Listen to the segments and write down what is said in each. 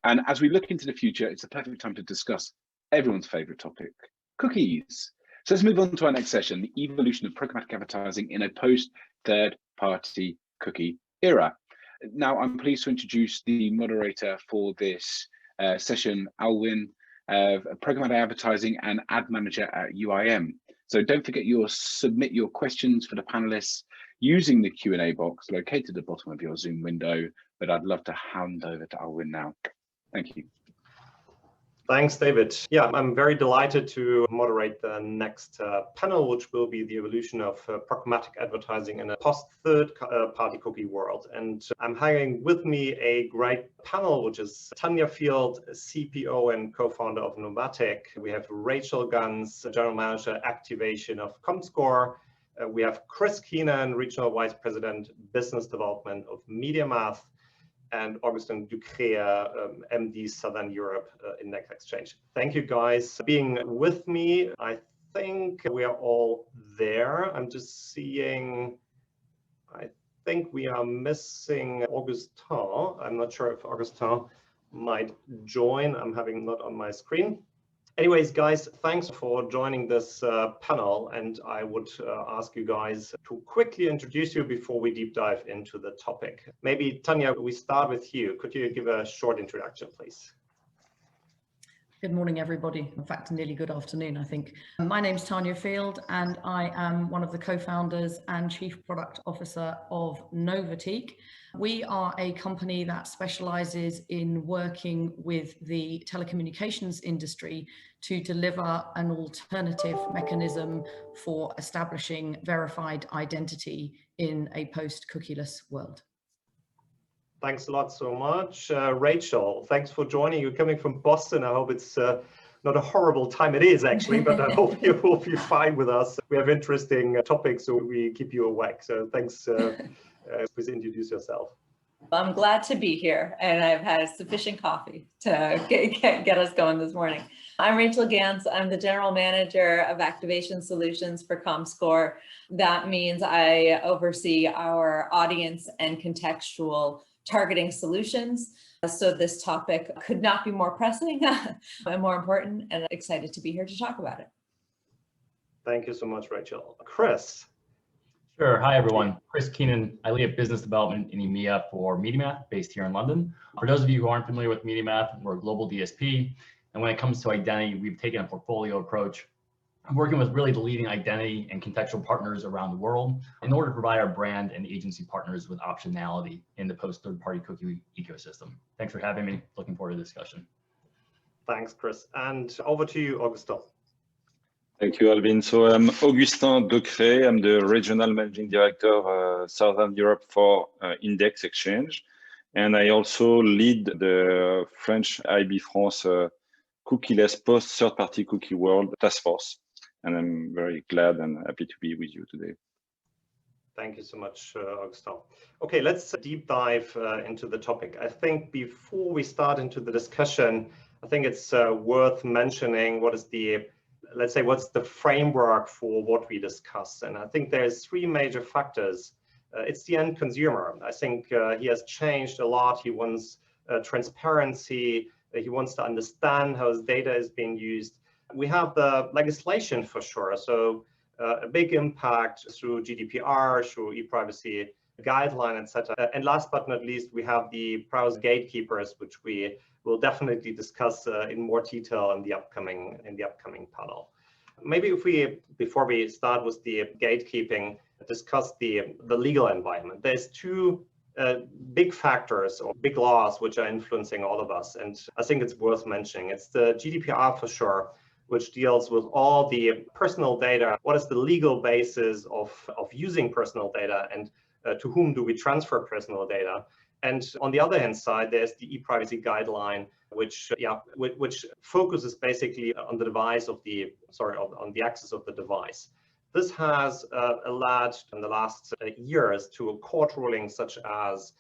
And as we look into the future, it's the perfect time to discuss everyone's favorite topic, cookies. So let's move on to our next session, the evolution of programmatic advertising in a post-third-party cookie era. Now, I'm pleased to introduce the moderator for this session, Alwin, Programmatic Advertising and Ad Manager at UIM. So don't forget you'll submit your questions for the panelists using the Q&A box located at the bottom of your Zoom window, but I'd love to hand over to Alwin now. Thank you. Thanks, David. Yeah, I'm very delighted to moderate the next panel, which will be the evolution of programmatic advertising in a post-third-party cookie world. And I'm having with me a great panel, which is Tanya Field, CPO and co-founder of Novatiq. We have Rachel Gantz, General Manager Activation of Comscore. We have Chris Keenan, Regional Vice President, Business Development of MediaMath, and Augustin Decré, MD Southern Europe Index Exchange. Thank you guys for being with me. I think we are all there. I'm just seeing, I think we are missing Augustin. I'm not sure if Augustin might join. I'm having not on my screen. Anyways, guys, thanks for joining this panel, and I would ask you guys to quickly introduce you before we deep dive into the topic. Maybe, Tanya, we start with you. Could you give a short introduction, please? Good morning, everybody. In fact, nearly good afternoon, I think. My name's Tanya Field, and I am one of the co-founders and Chief Product Officer of Novatiq. We are a company that specializes in working with the telecommunications industry to deliver an alternative mechanism for establishing verified identity in a post-cookieless world. Thanks a lot so much. Rachel, thanks for joining. You're coming from Boston. I hope it's not a horrible time. It is actually, but I hope you're fine with us. We have interesting topics, so we keep you awake. So thanks. Please introduce yourself. I'm glad to be here, and I've had sufficient coffee to get us going this morning. I'm Rachel Gantz. I'm the General Manager of Activation Solutions for Comscore. That means I oversee our audience and contextual targeting solutions. So this topic could not be more pressing and more important, and I'm excited to be here to talk about it. Thank you so much, Rachel. Chris. Sure. Hi, everyone. Chris Keenan. I lead business development in EMEA for MediaMath, based here in London. For those of you who aren't familiar with MediaMath, we're a global DSP. And when it comes to identity, we've taken a portfolio approach, working with really the leading identity and contextual partners around the world in order to provide our brand and agency partners with optionality in the post-third-party cookie ecosystem. Thanks for having me. Looking forward to the discussion. Thanks, Chris. And over to you, Augustin. Thank you, Alvin. So I'm Augustin Decré. I'm the Regional Managing Director, Southern Europe for Index Exchange. And I also lead the French IB France cookieless post-third-party cookie world task force. And I'm very glad and happy to be with you today. Thank you so much, Augustin. Okay, let's deep dive into the topic. I think before we start into the discussion, I think it's worth mentioning what is the, let's say, what's the framework for what we discuss. And I think there's three major factors. It's the end consumer. I think he has changed a lot. He wants transparency. He wants to understand how his data is being used. We have the legislation for sure. So a big impact through GDPR, through e-privacy guideline, etc. And last but not least, we have the browser gatekeepers, which we will definitely discuss in more detail in the upcoming panel. Maybe if we, before we start with the gatekeeping, discuss the legal environment. There's two big factors or big laws which are influencing all of us, and I think it's worth mentioning. It's the GDPR for sure, which deals with all the personal data. What is the legal basis of using personal data, and to whom do we transfer personal data? And on the other hand side, there's the e-privacy guideline, which focuses basically on the device of the, on the access of the device. This has led in the last years to court rulings such as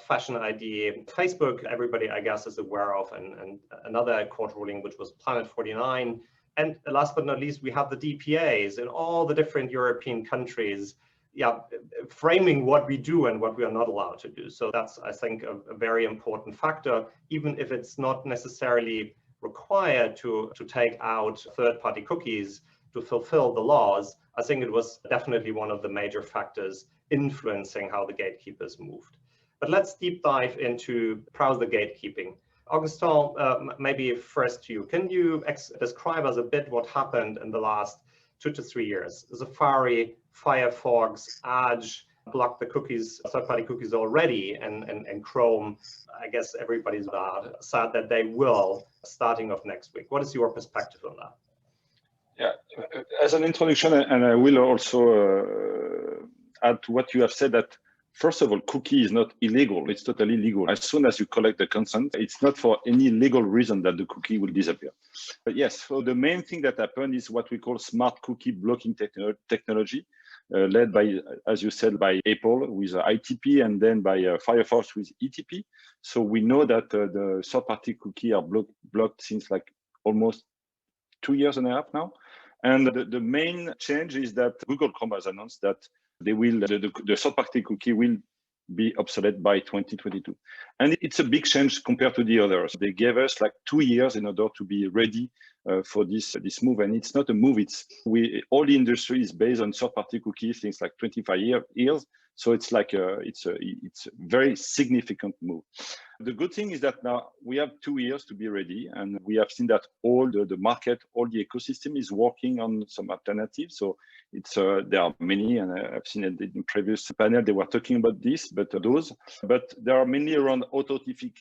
Fashion ID, Facebook, everybody I guess is aware of, and another court ruling which was Planet 49. And last but not least, we have the DPAs in all the different European countries framing what we do and what we are not allowed to do. So that's, I think, a very important factor, even if it's not necessarily required to take out third-party cookies to fulfill the laws. I think it was definitely one of the major factors influencing how the gatekeepers moved. But let's deep dive into browser gatekeeping. Augustin, maybe first to you. Can you describe us a bit what happened in the last 2 to 3 years? Safari, Firefox, Edge blocked the cookies, third-party cookies already, and Chrome, I guess everybody's sad that they will starting off next week. What is your perspective on that? Yeah, as an introduction, and I will also add to what you have said, that first of all, cookie is not illegal. It's totally legal. As soon as you collect the consent, it's not for any legal reason that the cookie will disappear. But yes, so the main thing that happened is what we call smart cookie blocking technology, led by, as you said, by Apple with ITP, and then by Firefox with ETP. So we know that the third-party cookie are blocked since like almost 2.5 years now. And the main change is that Google Chrome has announced that they will, the third-party cookie will be obsolete by 2022. And it's a big change compared to the others. They gave us like 2 years in order to be ready for this move. And it's not a move, all the industry is based on third-party cookies since like 25 years. So it's like it's a very significant move. The good thing is that now we have 2 years to be ready, and we have seen that all the market, all the ecosystem is working on some alternatives. So it's there are many, and I've seen it in previous panel they were talking about this, but there are mainly around authentication.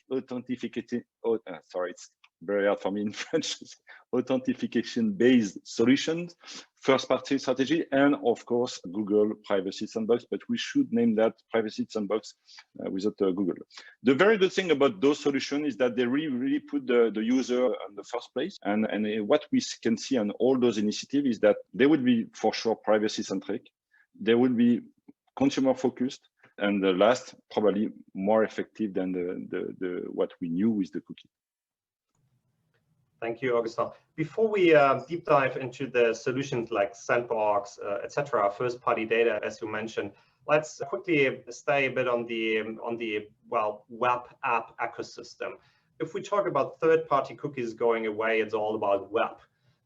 Sorry, it's very hard for me in French. Authentication-based solutions, first-party strategy, and of course Google Privacy Sandbox. But we should name that Privacy Sandbox without Google. The very good thing about those solutions is that they really put the user in the first place. And what we can see on all those initiatives is that they would be for sure privacy-centric. They would be consumer-focused, and the last probably more effective than the what we knew with the cookie. Thank you, Augustin. Before we deep dive into the solutions like Sandbox, etc., first-party data, as you mentioned, let's quickly stay a bit on the web app ecosystem. If we talk about third-party cookies going away, it's all about web.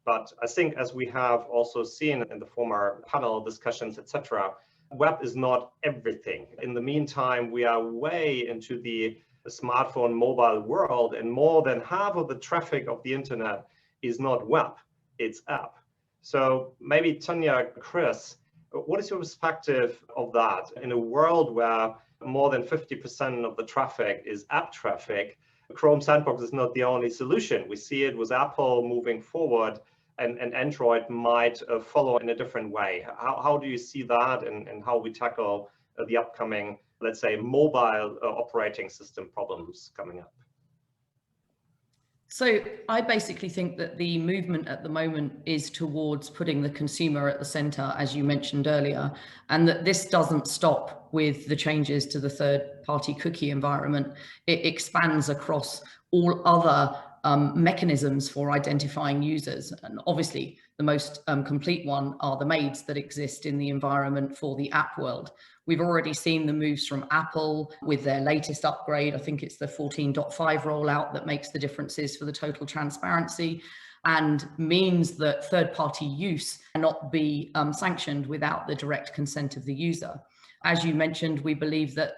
But I think, as we have also seen in the former panel discussions, etc., web is not everything. In the meantime, we are way into the smartphone mobile world, and more than half of the traffic of the internet is not web, it's app. So maybe Tanya, Chris, what is your perspective of that? In a world where more than 50% of the traffic is app traffic, Chrome Sandbox is not the only solution. We see it with Apple moving forward, and Android might follow in a different way. How do you see that, and how we tackle the upcoming, let's say, mobile operating system problems coming up? So I basically think that the movement at the moment is towards putting the consumer at the center, as you mentioned earlier, and that this doesn't stop with the changes to the third-party cookie environment. It expands across all other mechanisms for identifying users. And obviously, the most complete one are the MAIDs that exist in the environment for the app world. We've already seen the moves from Apple with their latest upgrade. I think it's the 14.5 rollout that makes the differences for the total transparency, and means that third-party use cannot be sanctioned without the direct consent of the user. As you mentioned, we believe that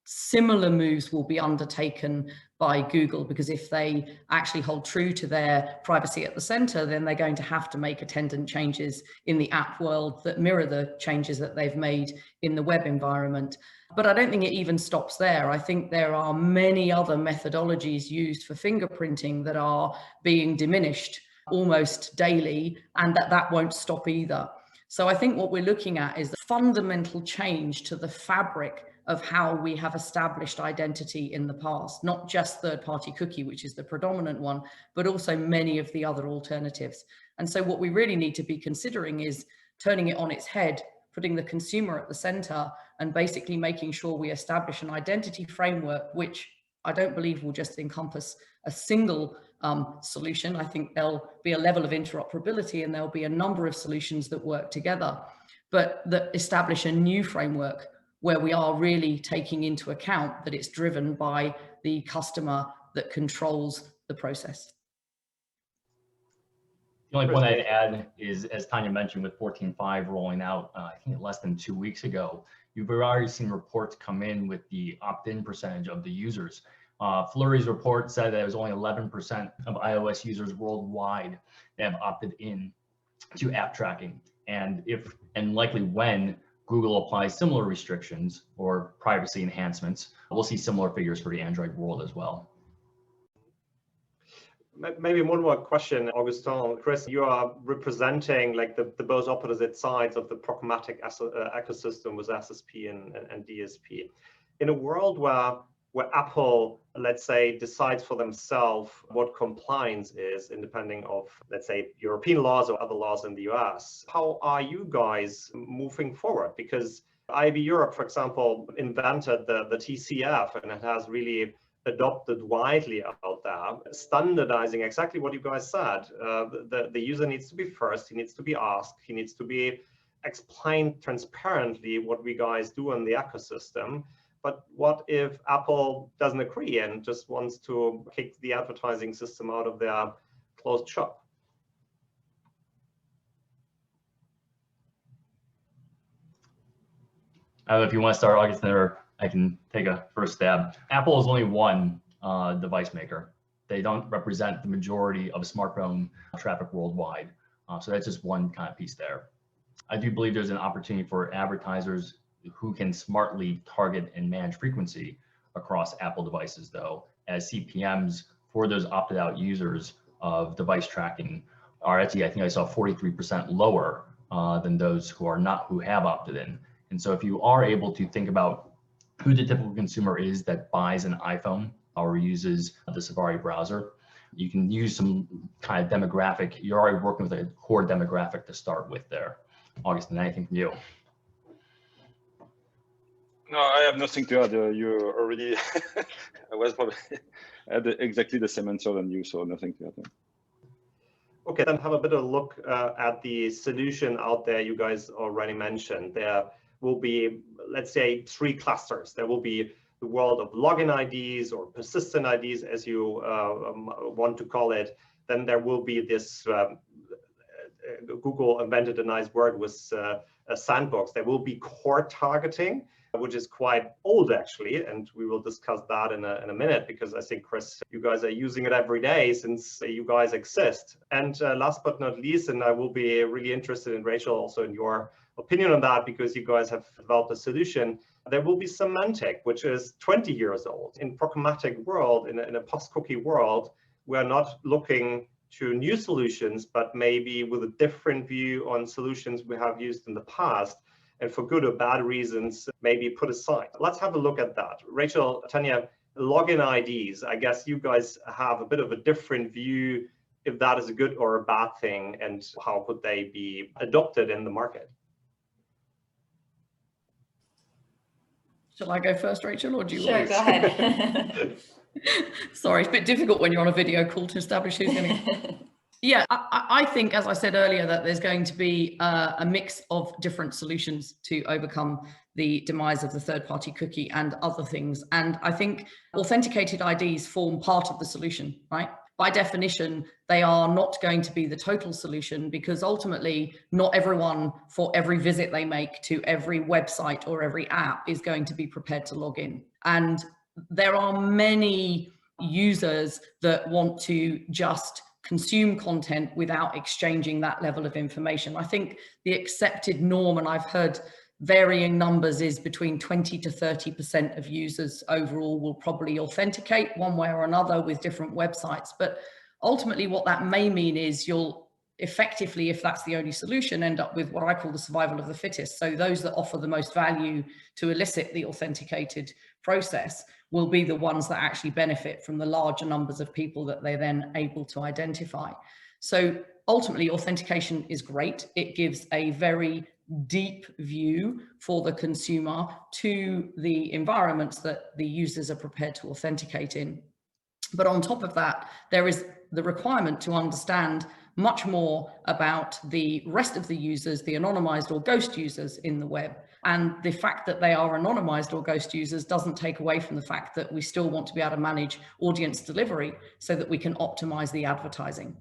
similar moves will be undertaken by Google, because if they actually hold true to their privacy at the center, then they're going to have to make attendant changes in the app world that mirror the changes that they've made in the web environment. But I don't think it even stops there. I think there are many other methodologies used for fingerprinting that are being diminished almost daily, and that won't stop either. So I think what we're looking at is the fundamental change to the fabric of how we have established identity in the past, not just third-party cookie, which is the predominant one, but also many of the other alternatives. And so what we really need to be considering is turning it on its head, putting the consumer at the center, and basically making sure we establish an identity framework, which I don't believe will just encompass a single solution. I think there'll be a level of interoperability, and there'll be a number of solutions that work together. but that establish a new framework where we are really taking into account that it's driven by the customer that controls the process. The only point I'd add is, as Tanya mentioned, with 14.5 rolling out, I think less than 2 weeks ago, you've already seen reports come in with the opt-in percentage of the users. Flurry's report said that it was only 11% of iOS users worldwide that have opted in to app tracking. And if, and likely when, Google applies similar restrictions or privacy enhancements, we'll see similar figures for the Android world as well. Maybe one more question, Augustin. Chris, you are representing like the both opposite sides of the programmatic ecosystem with SSP and DSP. In a world where Apple, let's say, decides for themselves what compliance is, independent of, let's say, European laws or other laws in the US, how are you guys moving forward? Because IAB Europe, for example, invented the TCF, and it has really adopted widely out there, standardizing exactly what you guys said. The user needs to be first, he needs to be asked, he needs to be explained transparently what we guys do in the ecosystem. But what if Apple doesn't agree and just wants to kick the advertising system out of their closed shop? I don't know if you want to start, Augustin, or I can take a first stab. Apple is only one device maker. They don't represent the majority of smartphone traffic worldwide. So that's just one kind of piece there. I do believe there's an opportunity for advertisers who can smartly target and manage frequency across Apple devices, though, as CPMs for those opted out users of device tracking are actually, I think I saw 43% lower than those who have opted in. And so if you are able to think about who the typical consumer is that buys an iPhone or uses the Safari browser, you can use some kind of demographic. You're already working with a core demographic to start with there. Augustin, anything from you? No, I have nothing to add. You already, I was probably had exactly the same answer than you, so nothing to add. Okay, then have a bit of a look at the solution out there you guys already mentioned. There will be, let's say, 3 clusters. There will be the world of login IDs or persistent IDs, as you want to call it. Then there will be this, Google invented a nice word with a Sandbox. There will be core targeting, which is quite old actually, and we will discuss that in a minute, because I think, Chris, you guys are using it every day since you guys exist. And last but not least, and I will be really interested in, Rachel, also in your opinion on that, because you guys have developed a solution, there will be semantic, which is 20 years old. In programmatic world, in a post-cookie world, we're not looking to new solutions, but maybe with a different view on solutions we have used in the past, and for good or bad reasons, maybe put aside. Let's have a look at that. Rachel, Tanya, login IDs, I guess you guys have a bit of a different view if that is a good or a bad thing, and how could they be adopted in the market? Shall I go first, Rachel, or do you Sure, want to? go ahead. Sorry, it's a bit difficult when you're on a video call to establish who's going to. Yeah, I think, as I said earlier, that there's going to be a mix of different solutions to overcome the demise of the third-party cookie and other things. And I think authenticated IDs form part of the solution, right? By definition, they are not going to be the total solution, because ultimately not everyone, for every visit they make to every website or every app, is going to be prepared to log in. And there are many users that want to just consume content without exchanging that level of information. I think the accepted norm, and I've heard varying numbers, is between 20 to 30% of users overall will probably authenticate one way or another with different websites. But ultimately what that may mean is you'll effectively, if that's the only solution, end up with what I call the survival of the fittest. So those that offer the most value to elicit the authenticated process will be the ones that actually benefit from the larger numbers of people that they're then able to identify. So ultimately, authentication is great. It gives a very deep view for the consumer to the environments that the users are prepared to authenticate in. But on top of that, there is the requirement to understand much more about the rest of the users, the anonymized or ghost users in the web. And the fact that they are anonymized or ghost users doesn't take away from the fact that we still want to be able to manage audience delivery so that we can optimize the advertising.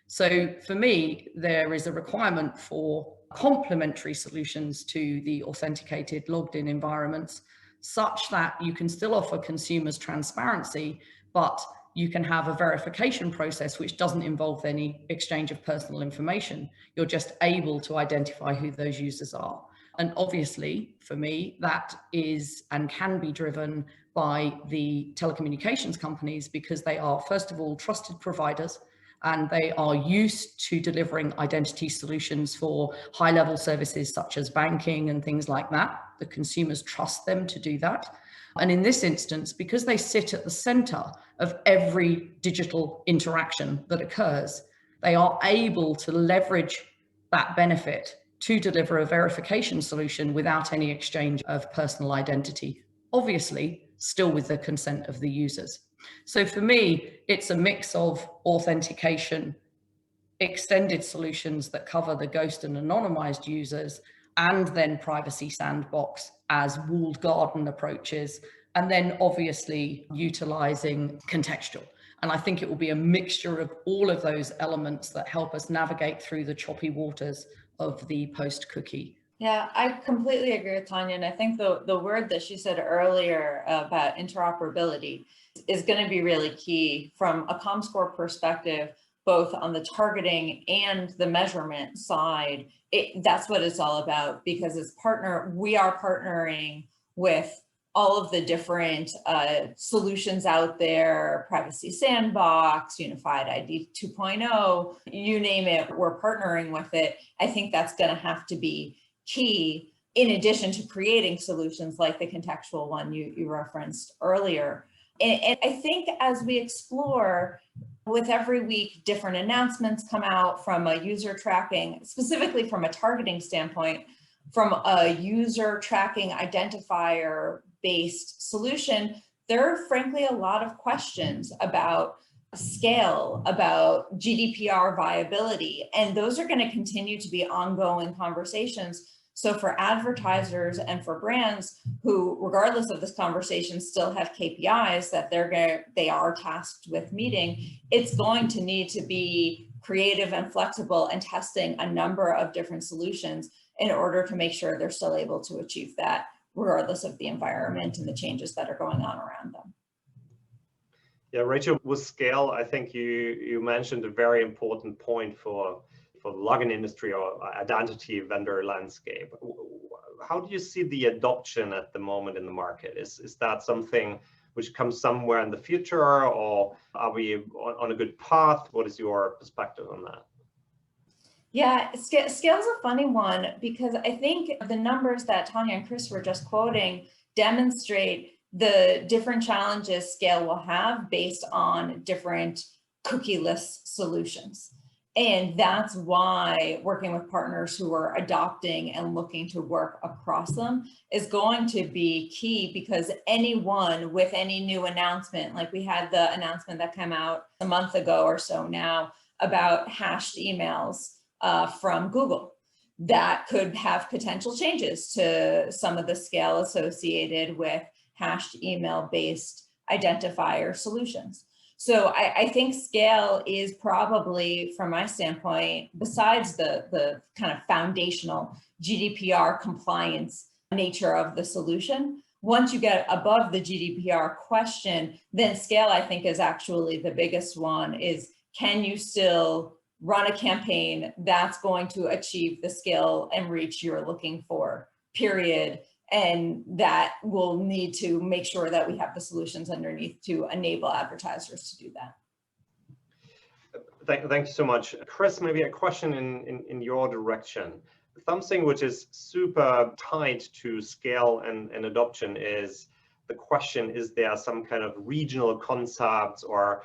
So for me, there is a requirement for complementary solutions to the authenticated logged in environments, such that you can still offer consumers transparency, but you can have a verification process which doesn't involve any exchange of personal information. You're just able to identify who those users are. And obviously, for me, that is and can be driven by the telecommunications companies, because they are, first of all, trusted providers, and they are used to delivering identity solutions for high-level services such as banking and things like that. The consumers trust them to do that. And in this instance, because they sit at the center of every digital interaction that occurs, they are able to leverage that benefit to deliver a verification solution without any exchange of personal identity, obviously still with the consent of the users. So for me, it's a mix of authentication, extended solutions that cover the ghost and anonymized users, and then privacy sandbox as walled garden approaches, and then obviously utilizing contextual. And I think it will be a mixture of all of those elements that help us navigate through the choppy waters of the post-cookie. Yeah, I completely agree with Tanya. And I think the word that she said earlier about interoperability is going to be really key from a Comscore perspective, both on the targeting and the measurement side. That's what it's all about, because as we are partnering with all of the different solutions out there, Privacy Sandbox, Unified ID 2.0, you name it, we're partnering with it. I think that's going to have to be key, in addition to creating solutions like the contextual one you referenced earlier. And I think as we explore, with every week, different announcements come out from a user tracking, specifically from a targeting standpoint, from a user tracking identifier-based solution. There are frankly a lot of questions about scale, about GDPR viability, and those are going to continue to be ongoing conversations. So for advertisers and for brands who, regardless of this conversation, still have KPIs that they are tasked with meeting, it's going to need to be creative and flexible and testing a number of different solutions in order to make sure they're still able to achieve that, regardless of the environment and the changes that are going on around them. Yeah, Rachel, with scale, I think you mentioned a very important point for the login industry or identity vendor landscape. How do you see the adoption at the moment in the market? Is that something which comes somewhere in the future, or are we on a good path? What is your perspective on that? Yeah, scale is a funny one, because I think the numbers that Tanya and Chris were just quoting demonstrate the different challenges scale will have based on different cookie-less solutions. And that's why working with partners who are adopting and looking to work across them is going to be key, because anyone with any new announcement, like we had the announcement that came out a month ago or so now about hashed emails from Google, that could have potential changes to some of the scale associated with hashed email-based identifier solutions. So I think scale is probably, from my standpoint, besides the kind of foundational GDPR compliance nature of the solution, once you get above the GDPR question, then scale, I think, is actually the biggest one. Is, can you still run a campaign that's going to achieve the scale and reach you're looking for, period? And that will need to make sure that we have the solutions underneath to enable advertisers to do that. Thank you so much. Chris, maybe a question in your direction. Something which is super tied to scale and adoption is the question, is there some kind of regional concepts or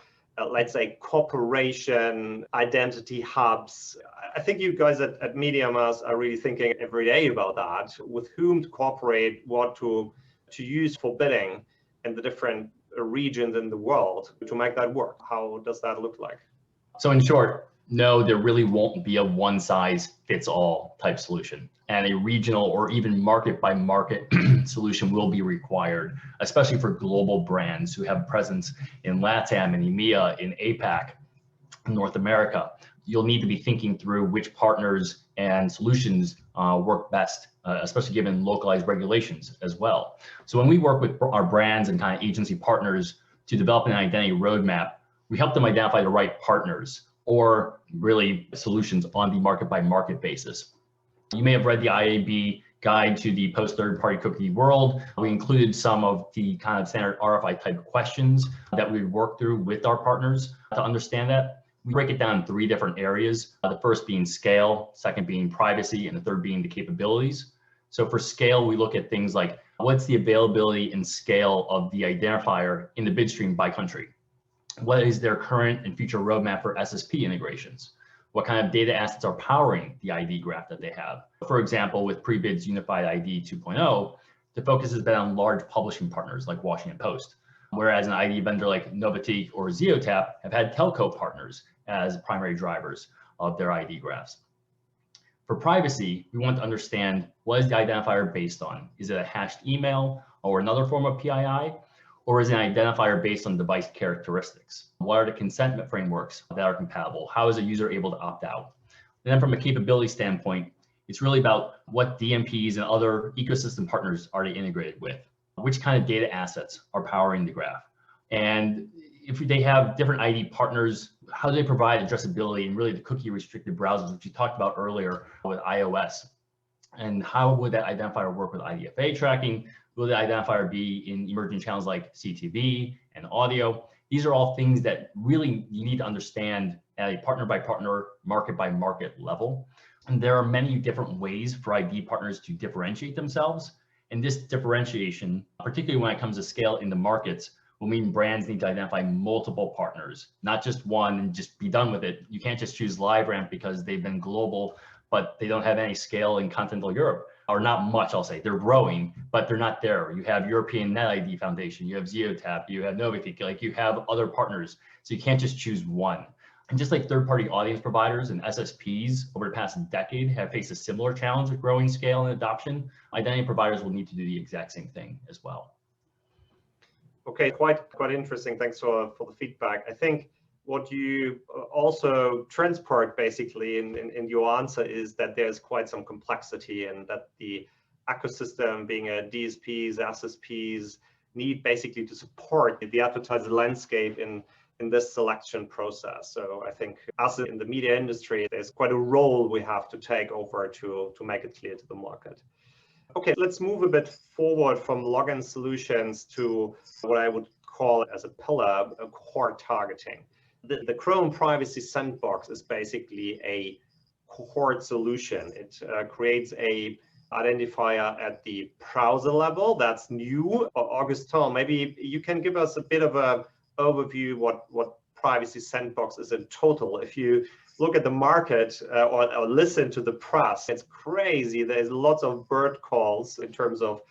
let's say corporation identity hubs? I think you guys at MediaMath are really thinking every day about that, with whom to cooperate, what to use for bidding in the different regions in the world to make that work. How does that look like? So in short, No, there really won't be a one size fits all type solution, and a regional or even market by market solution will be required, especially for global brands who have presence in LATAM and EMEA, in APAC, North America. You'll need to be thinking through which partners and solutions work best, especially given localized regulations as well. So when we work with our brands and kind of agency partners to develop an identity roadmap, we help them identify the right partners or really solutions on the market by market basis. You may have read the IAB guide to the post third-party cookie world. We included some of the kind of standard RFI type questions that we work through with our partners to understand that. We break it down in 3 different areas. The first being scale, second being privacy, and the third being the capabilities. So for scale, we look at things like what's the availability and scale of the identifier in the bid stream by country? What is their current and future roadmap for SSP integrations? What kind of data assets are powering the ID graph that they have? For example, with Prebid's Unified ID 2.0, the focus has been on large publishing partners like Washington Post, whereas an ID vendor like Novatiq or Zeotap have had telco partners as primary drivers of their ID graphs. For privacy, we want to understand what is the identifier based on? Is it a hashed email or another form of PII? Or is it an identifier based on device characteristics? What are the consent frameworks that are compatible? How is a user able to opt out? And then from a capability standpoint, it's really about what DMPs and other ecosystem partners are they integrated with? Which kind of data assets are powering the graph? And if they have different ID partners, how do they provide addressability and really the cookie restricted browsers, which you talked about earlier with iOS? And how would that identifier work with IDFA tracking? Will the identifier be in emerging channels like CTV and audio? These are all things that really you need to understand at a partner by partner, market by market level. And there are many different ways for ID partners to differentiate themselves. And this differentiation, particularly when it comes to scale in the markets, will mean brands need to identify multiple partners, not just one and just be done with it. You can't just choose LiveRamp because they've been global, but they don't have any scale in continental Europe, or not much, I'll say. They're growing, but they're not there. You have European Net ID Foundation, you have Zeotap, you have Novatiq, like you have other partners. So you can't just choose one. And just like third-party audience providers and SSPs over the past decade have faced a similar challenge with growing scale and adoption, identity providers will need to do the exact same thing as well. Okay, quite interesting. Thanks for the feedback. I think what you also transport basically in your answer is that there's quite some complexity and that the ecosystem, being a DSPs, SSPs, need basically to support the advertiser landscape in this selection process. So I think us in the media industry, there's quite a role we have to take over to make it clear to the market. Okay, let's move a bit forward from login solutions to what I would call as a pillar, a core targeting. The Chrome Privacy Sandbox is basically a cohort solution. It creates a identifier at the browser level. That's new. Augustin, maybe you can give us a bit of an overview what Privacy Sandbox is in total. If you look at the market or listen to the press, it's crazy. There's lots of bird calls in terms of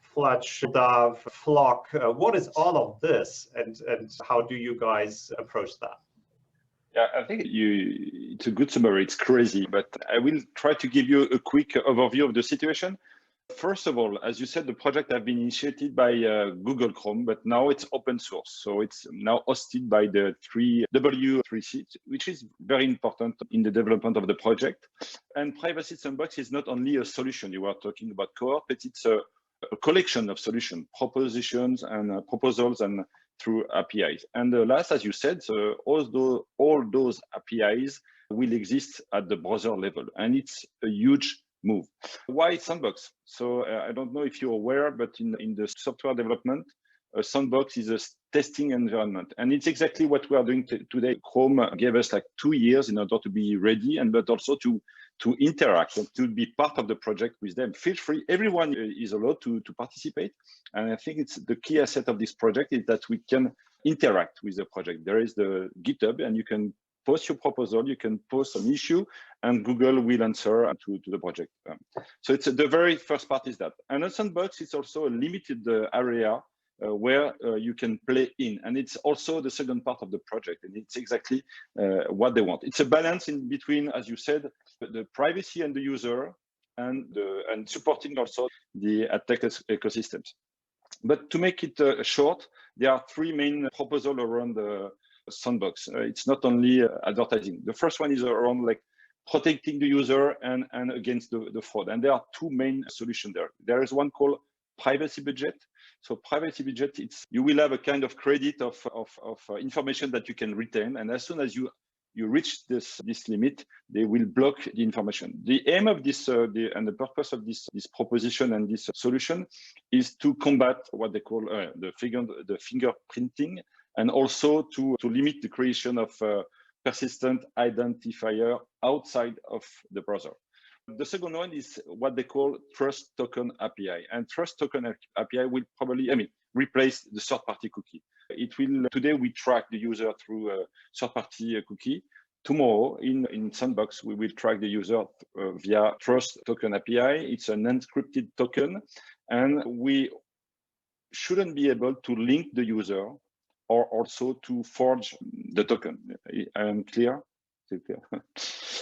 Fletch, Dove, Flock. What is all of this, and how do you guys approach that? Yeah, I think it's a good summary. It's crazy, but I will try to give you a quick overview of the situation. First of all, as you said, the project has been initiated by Google Chrome, but now it's open source. So it's now hosted by the W3C, which is very important in the development of the project. And Privacy Sandbox is not only a solution. You are talking about cohort, but it's a collection of solutions, propositions and proposals and through APIs. And last, as you said, so all those APIs will exist at the browser level. And it's a huge move. Why Sandbox? So I don't know if you're aware, but in the software development, a Sandbox is a testing environment. And it's exactly what we are doing today. Chrome gave us like 2 years in order to be ready, and but also to interact and to be part of the project with them. Feel free, everyone is allowed to participate. And I think it's the key asset of this project is that we can interact with the project. There is the GitHub, and you can post your proposal, you can post an issue, and Google will answer to the project. So it's the very first part is that. And a Sandbox is also a limited area where you can play in. And it's also the second part of the project, and it's exactly what they want. It's a balance in between, as you said, the privacy and the user, and supporting also the ad tech ecosystems. But to make it short, there are three main proposals around the Sandbox. It's not only advertising. The first one is around like protecting the user and against the fraud. And there are two main solutions there. There is one called privacy budget. So privacy budget, you will have a kind of credit of information that you can retain. And as soon as you reach this limit, they will block the information. The aim of this and the purpose of this proposition and this solution is to combat what they call the fingerprinting, and also to limit the creation of persistent identifier outside of the browser. The second one is what they call Trust Token API, and Trust Token API will probably, replace the third-party cookie. It will, today we track the user through a third-party cookie. Tomorrow in Sandbox, we will track the user via Trust Token API. It's an encrypted token, and we shouldn't be able to link the user or also to forge the token. I am clear?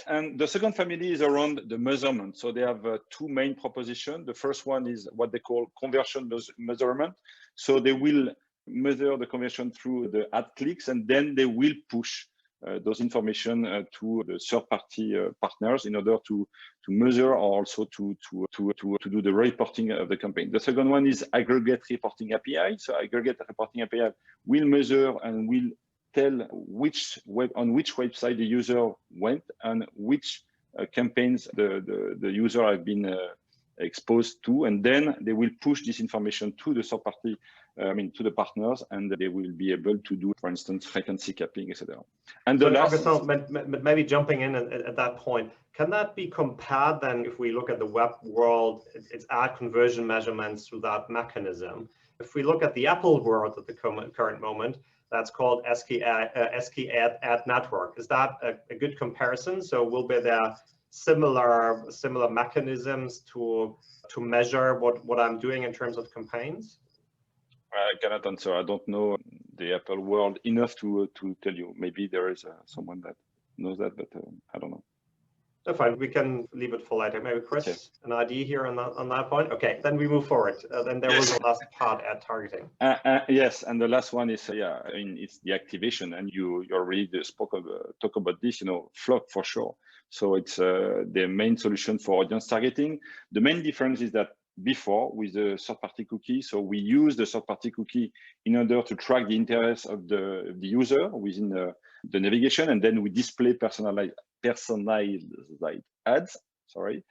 And the second family is around the measurement. So they have two main propositions. The first one is what they call conversion measurement. So they will measure the conversion through the ad clicks, and then they will push those information to the third-party partners in order to measure, or also to do the reporting of the campaign. The second one is aggregate reporting API. So aggregate reporting API will measure and will tell on which website the user went and which campaigns the user have been exposed to, and then they will push this information to the third party, to the partners, and they will be able to do, for instance, frequency capping, etc. And the last, maybe jumping in at that point, can that be compared then, if we look at the web world, its ad conversion measurements through that mechanism? If we look at the Apple world at the current moment, that's called SK Ad Network. Is that a good comparison? So will be there similar mechanisms to measure what I'm doing in terms of campaigns? I cannot answer. I don't know the Apple world enough to tell you. Maybe there is someone that knows that, but I don't know. No, fine. We can leave it for later. Maybe Chris, okay. An idea here on that point. Okay, then we move forward. Then there was the last part, ad targeting. Yes, and the last one is it's the activation, and you already talk about this. Flock for sure. So it's the main solution for audience targeting. The main difference is that before, with the third-party cookie, so we use the third-party cookie in order to track the interest of the user within the navigation, and then we display personalized ads. Sorry.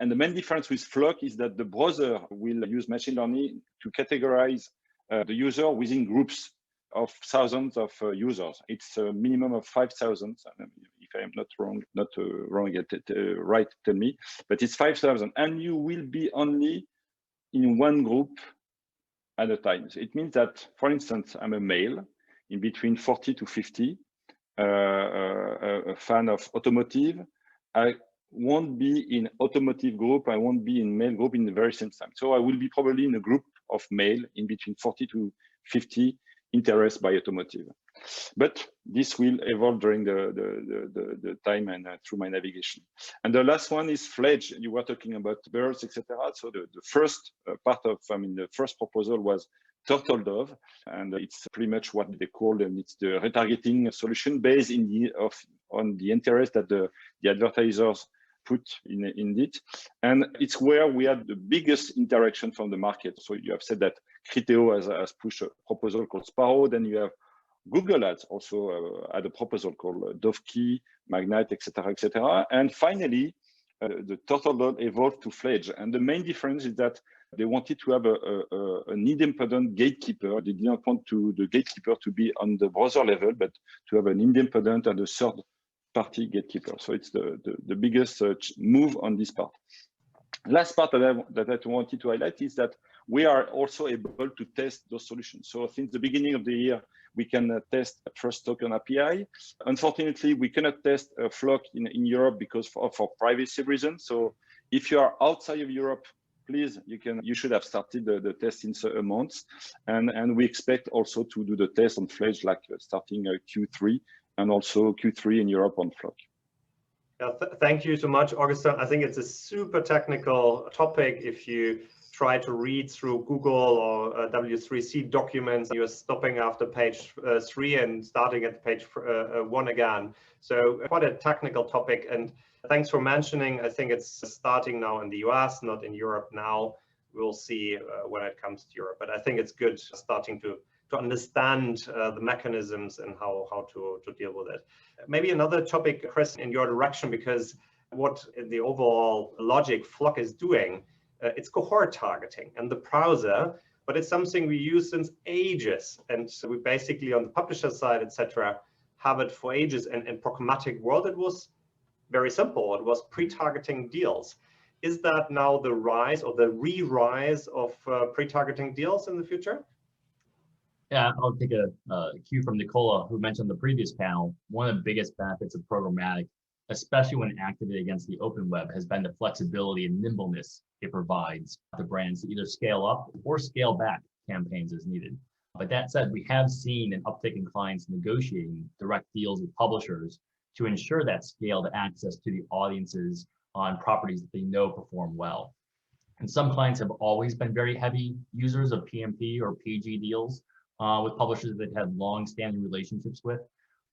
And the main difference with Flock is that the browser will use machine learning to categorize the user within groups of thousands of users. It's a minimum of 5,000. If I am not wrong yet, right, tell me. But it's 5,000, and you will be only in one group at a time. So it means that, for instance, I'm a male in between 40 to 50, a fan of automotive. I won't be in automotive group. I won't be in male group in the very same time. So I will be probably in a group of male in between 40 to 50 interest by automotive. But this will evolve during the time and through my navigation. And the last one is Fledge. You were talking about birds, etc. So the first part of, the first proposal was Turtle Dove, and it's pretty much what they call them. It's the retargeting solution based on the interest that the advertisers put in it, and it's where we had the biggest interaction from the market. So you have said that Criteo has pushed a proposal called Sparrow. Then you have Google Ads also had a proposal called Dovekey, Magnite, etc., etc. And finally, the Turtle Dove evolved to Fledge. And the main difference is that they wanted to have an independent gatekeeper. They didn't want the gatekeeper to be on the browser level, but to have an independent and a third-party gatekeeper. So it's the biggest move on this part. Last part that I wanted to highlight is that we are also able to test those solutions. So since the beginning of the year, we can test a Trust Token API. Unfortunately, we cannot test Flock in Europe because for privacy reasons. So if you are outside of Europe, please, you should have started the test in a month, and we expect also to do the test on Fledge starting Q3 and also Q3 in Europe on Flock. Yeah, thank you so much, Augustin. I think it's a super technical topic. If you try to read through Google or W3C documents, you're stopping after page 3 and starting at page 1 again. So quite a technical topic. And thanks for mentioning. I think it's starting now in the US, not in Europe now. We'll see when it comes to Europe. But I think it's good starting to understand the mechanisms and how to deal with it. Maybe another topic, Chris, in your direction, because what the overall logic Flock is doing, it's cohort targeting and the browser, but it's something we use since ages. And so we basically on the publisher side, etc., have it for ages. And in programmatic world, it was very simple. It was pre-targeting deals. Is that now the rise or the re-rise of pre-targeting deals in the future? Yeah, I'll take a cue from Nicola, who mentioned the previous panel. One of the biggest benefits of programmatic, especially when activated against the open web, has been the flexibility and nimbleness it provides to brands to either scale up or scale back campaigns as needed. But that said, we have seen an uptick in clients negotiating direct deals with publishers to ensure that scaled access to the audiences on properties that they know perform well. And some clients have always been very heavy users of PMP or PG deals with publishers that have long-standing relationships with.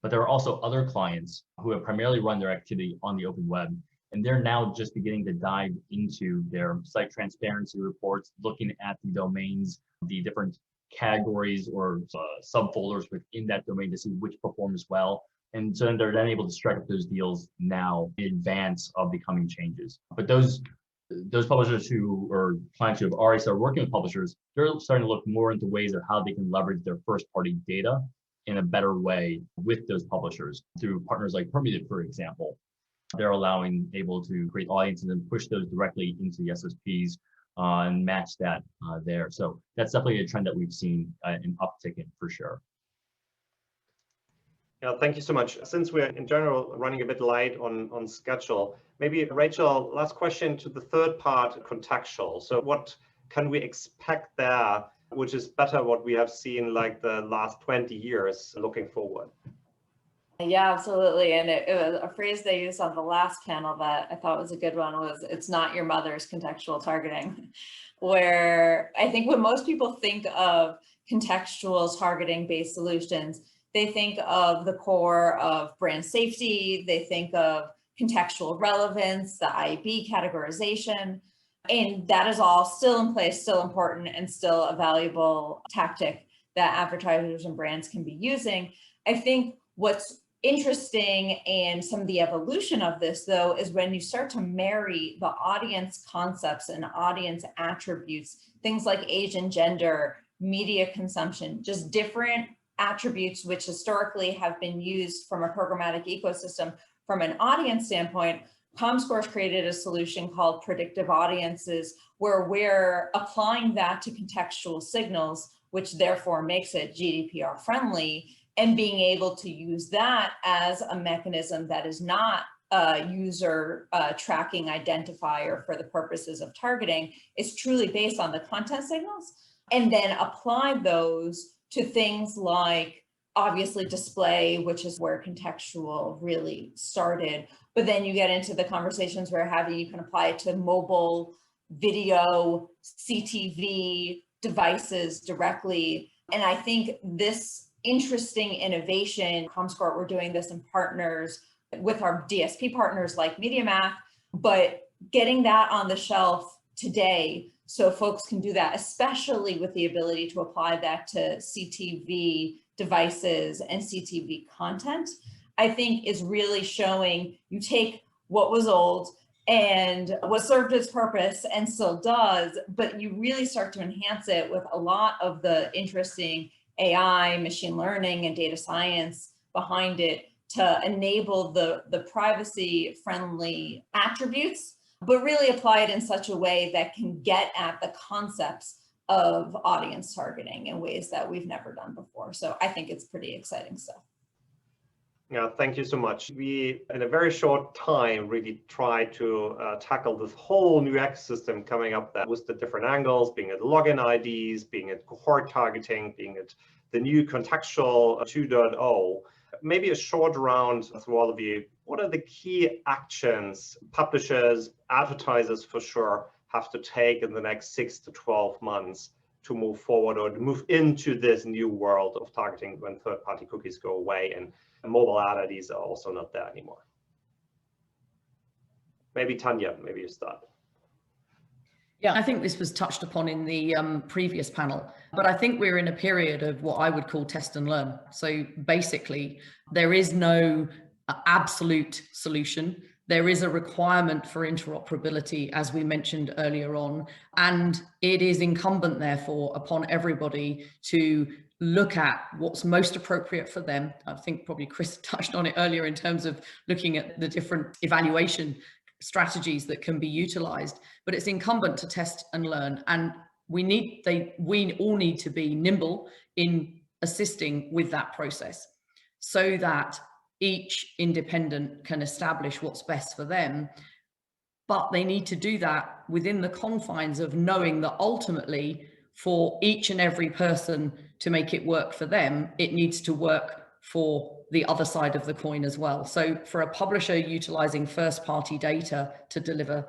But there are also other clients who have primarily run their activity on the open web, and they're now just beginning to dive into their site transparency reports, looking at the domains, the different categories or subfolders within that domain to see which performs well. And so they're then able to strike up those deals now in advance of the coming changes. But those publishers who, or clients who have already started working with publishers, they're starting to look more into ways of how they can leverage their first-party data in a better way with those publishers through partners like Programmatic, for example. They're able to create audiences and push those directly into the SSPs and match that there. So that's definitely a trend that we've seen an uptick in for sure. Yeah, thank you so much. Since we're in general running a bit light on schedule, maybe Rachel, last question to the third part, contextual. So what can we expect there, which is better what we have seen like the last 20 years looking forward? Yeah, absolutely. And it was a phrase they used on the last panel that I thought was a good one was, it's not your mother's contextual targeting, where I think when most people think of contextual targeting based solutions, they think of the core of brand safety, they think of contextual relevance, the IAB categorization, and that is all still in place, still important, and still a valuable tactic that advertisers and brands can be using. I think what's interesting and some of the evolution of this, though, is when you start to marry the audience concepts and audience attributes, things like age and gender, media consumption, just different attributes which historically have been used from a programmatic ecosystem from an audience standpoint. Comscore has created a solution called predictive audiences, where we're applying that to contextual signals, which therefore makes it GDPR friendly, and being able to use that as a mechanism that is not a user tracking identifier for the purposes of targeting. Is truly based on the content signals, and then apply those to things like obviously display, which is where contextual really started. But then you get into the conversations we're having, you can apply it to mobile, video, CTV devices directly. And I think this interesting innovation, Comscore, we're doing this in partners with our DSP partners like MediaMath, but getting that on the shelf today so folks can do that, especially with the ability to apply that to CTV devices and CTV content, I think is really showing you take what was old and what served its purpose and still does, but you really start to enhance it with a lot of the interesting AI, machine learning, and data science behind it to enable the privacy-friendly attributes, but really apply it in such a way that can get at the concepts of audience targeting in ways that we've never done before. So I think it's pretty exciting stuff. Yeah, thank you so much. We, in a very short time, really tried to tackle this whole new ecosystem coming up there with the different angles, being it login IDs, being it cohort targeting, being it the new contextual 2.0. Maybe a short round through all of you. What are the key actions publishers, advertisers for sure, have to take in the next 6 to 12 months to move forward or to move into this new world of targeting when third-party cookies go away and mobile ad IDs are also not there anymore? Maybe Tanya, maybe you start. Yeah, I think this was touched upon in the previous panel, but I think we're in a period of what I would call test and learn. So basically, there is no absolute solution. There is a requirement for interoperability, as we mentioned earlier on, and it is incumbent, therefore, upon everybody to look at what's most appropriate for them. I think probably Chris touched on it earlier in terms of looking at the different evaluation strategies that can be utilized, but it's incumbent to test and learn. And we all need to be nimble in assisting with that process so that each independent can establish what's best for them. But they need to do that within the confines of knowing that ultimately for each and every person to make it work for them, it needs to work for the other side of the coin as well. So for a publisher utilizing first-party data to deliver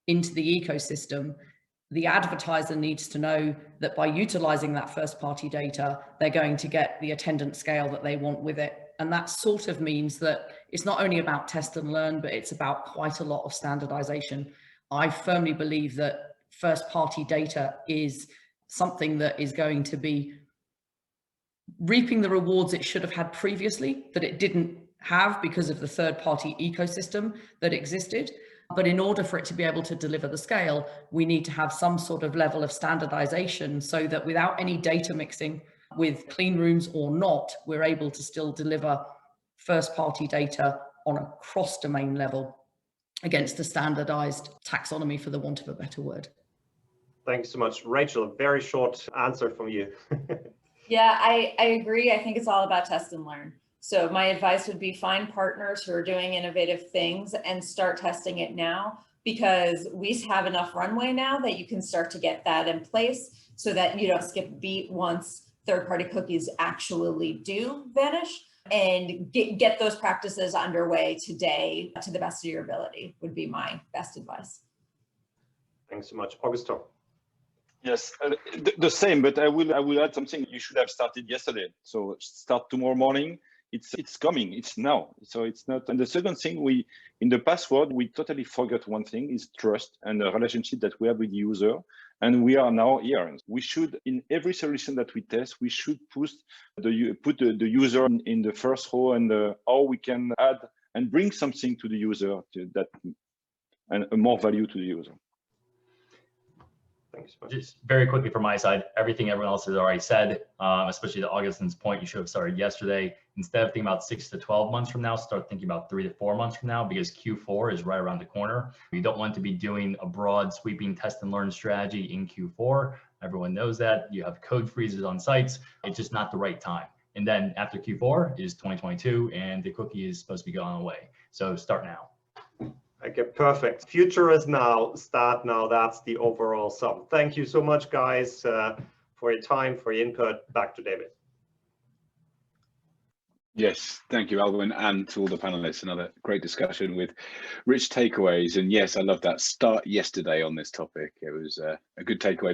into the ecosystem, the advertiser needs to know that by utilizing that first-party data, they're going to get the attendance scale that they want with it. And that sort of means that it's not only about test and learn, but it's about quite a lot of standardization. I firmly believe that first-party data is something that is going to be reaping the rewards it should have had previously, that it didn't have because of the third-party ecosystem that existed. But in order for it to be able to deliver the scale, we need to have some sort of level of standardization so that without any data mixing with clean rooms or not, we're able to still deliver first-party data on a cross-domain level against a standardized taxonomy, for the want of a better word. Thanks so much. Rachel, a very short answer from you. Yeah, I agree. I think it's all about test and learn. So my advice would be find partners who are doing innovative things and start testing it now, because we have enough runway now that you can start to get that in place so that you don't skip a beat once third-party cookies actually do vanish, and get those practices underway today to the best of your ability would be my best advice. Thanks so much. Augustin. Yes, the same, but I will add something. You should have started yesterday. So start tomorrow morning. It's coming. It's now. So it's not. And the second thing, in the password, we totally forgot one thing, is trust and the relationship that we have with the user. And we are now here. We should, in every solution that we test, we should put the user in the first row, and how we can add and bring something to the user and more value to the user. Thanks. Just very quickly from my side, everything everyone else has already said, especially to Augustin's point, you should have started yesterday. Instead of thinking about 6 to 12 months from now, start thinking about 3 to 4 months from now, because Q4 is right around the corner. You don't want to be doing a broad sweeping test and learn strategy in Q4. Everyone knows that. You have code freezes on sites. It's just not the right time. And then after Q4 is 2022, and the cookie is supposed to be going away. So start now. Okay, perfect. Future is now, start now. That's the overall sum. Thank you so much, guys, for your time, for your input. Back to David. Yes, thank you, Alwin, and to all the panelists. Another great discussion with rich takeaways. And yes, I love that start yesterday on this topic. It was a good takeaway.